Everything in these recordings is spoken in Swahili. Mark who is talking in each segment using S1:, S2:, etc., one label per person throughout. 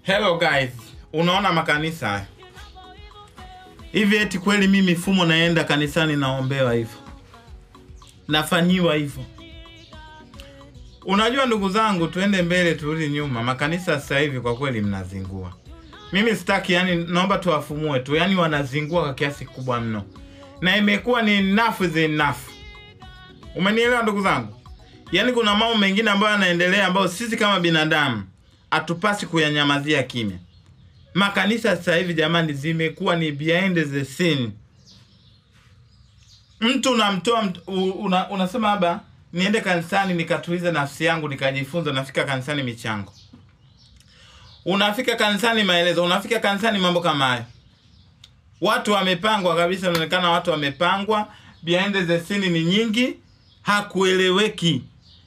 S1: Hello guys, unaona makanisa hivi, eti kweli mimi mifumo naenda kanisani naombewa hivyo, nafanyiwa hivyo? Unajua ndugu zangu, tuende mbele turudi nyuma. Makanisa sasa hivi kwa kweli mnazingua. Mimi sitaki, yani naomba tuwafumue tu, yani wanazingua kwa kiasi kubwa mno, na imekuwa ni enough is enough. Umenielewa ndugu zangu? Yani kuna mambo mengine ambayo yanaendelea ambayo sisi kama binadamu hatupasi kuyanyamazia kimya. Makanisa sasa hivi jamani zimekuwa ni behind the scene. Mtu unamtoa unasema haba niende kanisani nikatulize nafsi yangu nikajifunza, nafika kanisani michango. Unafika kanisani maelezo, unafika kanisani mambo kama haya. Watu wamepangwa kabisa, inaonekana watu wamepangwa, behind the scene ni nyingi, hakueleweki.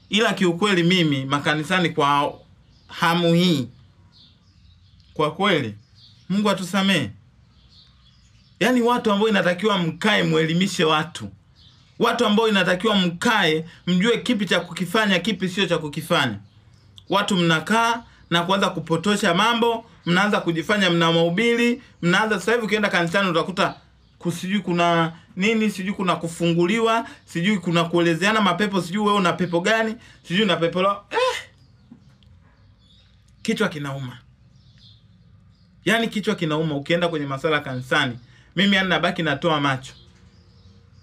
S1: Ila kiukweli mimi makanisani kwa hamu hii, kwa kweli Mungu atusamee. Yani watu ambao inatakiwa mkae muelimishe watu. Watu ambao inatakiwa mkae mjue kipi cha kukifanya, kipi sio cha kukifanya. Watu mnakaa na kuanza kupotosha mambo, mnaanza kujifanya mna mahubiri, mnaanza sasa hivi ukienda kanisani utakuta kusijui kuna nini, sijui kuna kufunguliwa, sijui kuna kuelezeana mapepo, sijui wewe una pepo gani, sijui una pepo la kichwa kinauma. Yani kichwa kinauma ukienda kwenye masuala kanisani. Mimi yani nabaki natoa macho.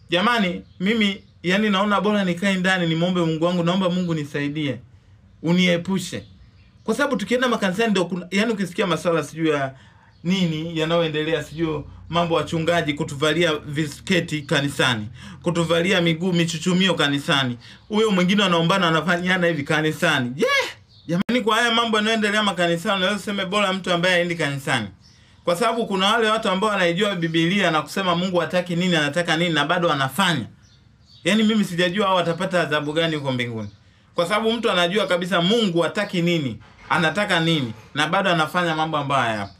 S1: Jamani, mimi yani naona bora nikae ndani nimuombe Mungu wangu, naomba Mungu nisaidie, uniepushe. Kwa sababu tukienda makanisani ndio yani ukisikia masuala sijui ya nini yanayoendelea, sijui mambo wachungaji kutuvalia visketi kanisani, kutuvalia miguu michuchumio kanisani, huyo mwingine anaombana anafanyana hivi kanisani. Jamani, kwa haya mambo yanayoendelea makanisani unaweza kusema bora mtu ambaye haendi kanisani. Kwa sababu kuna wale watu ambao wanaijua Biblia na kusema Mungu hataki nini, anataka nini, na bado wanafanya. Yani mimi sijajua hao watapata adhabu gani huko mbinguni. Kwa sababu mtu anajua kabisa Mungu hataki nini, anataka nini, na bado anafanya mambo ambayo hayapo.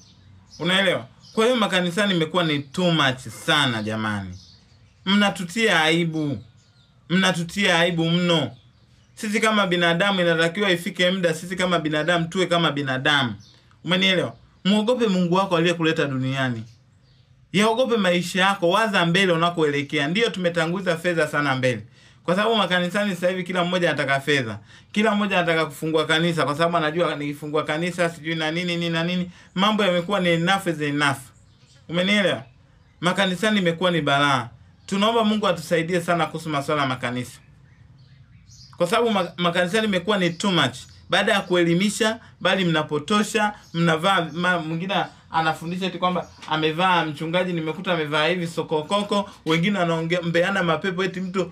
S1: Unaelewa? Kwa hiyo makanisani imekuwa ni too much sana jamani. Mnatutia aibu. Mnatutia aibu mno. Sisi kama binadamu inatakiwa ifike muda sisi kama binadamu tuwe kama binadamu. Umenielewa? Muogope Mungu wako aliyekuleta duniani. Yaogope maisha yako, waza mbele unakoelekea. Ndio tumetanguliza fedha sana mbele. Kwa sababu makanisani sasa hivi kila mmoja anataka fedha. Kila mmoja anataka kufungua kanisa kwa sababu anajua nikifungua kanisa sijui na nini na nini. Mambo yamekuwa ni enough is enough. Umenielewa? Makanisani imekuwa ni balaa. Tunaomba Mungu atusaidie sana kuhusu masuala ya makanisa. Kwa sababu makanisani imekuwa ni too much. Baada ya kuelimisha, bali mnapotosha, mnavaa, mwingine anafundisha eti kwamba amevaa, mchungaji nimekuta amevaa hivi sokokoko, wengine wanaombeana mapepo eti mtu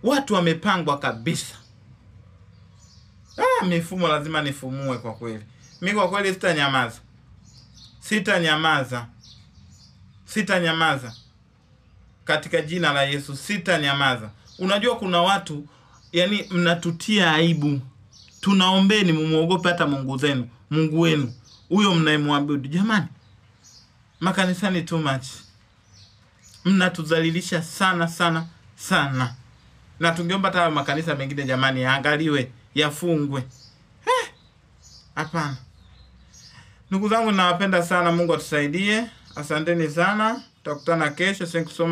S1: watu wamepangwa kabisa. Mifumo lazima nifumue kwa kweli. Mimi kwa kweli sitanyamaza. Sitanyamaza. Katika jina la Yesu sitanyamaza. Unajua kuna watu yani mnatutia aibu. Tunaombeni mumuogope hata Mungu wenu. Huyo mnayemwabudu. Jamani, makanisani too much. Mnatuzalilisha sana. Na tungeomba hata makanisa mengine jamani yaangaliwe, yafungwe. Hapana. Ndugu zangu nawapenda sana, Mungu atusaidie. Asanteni sana. Tutakutana kesho. Thank you so much.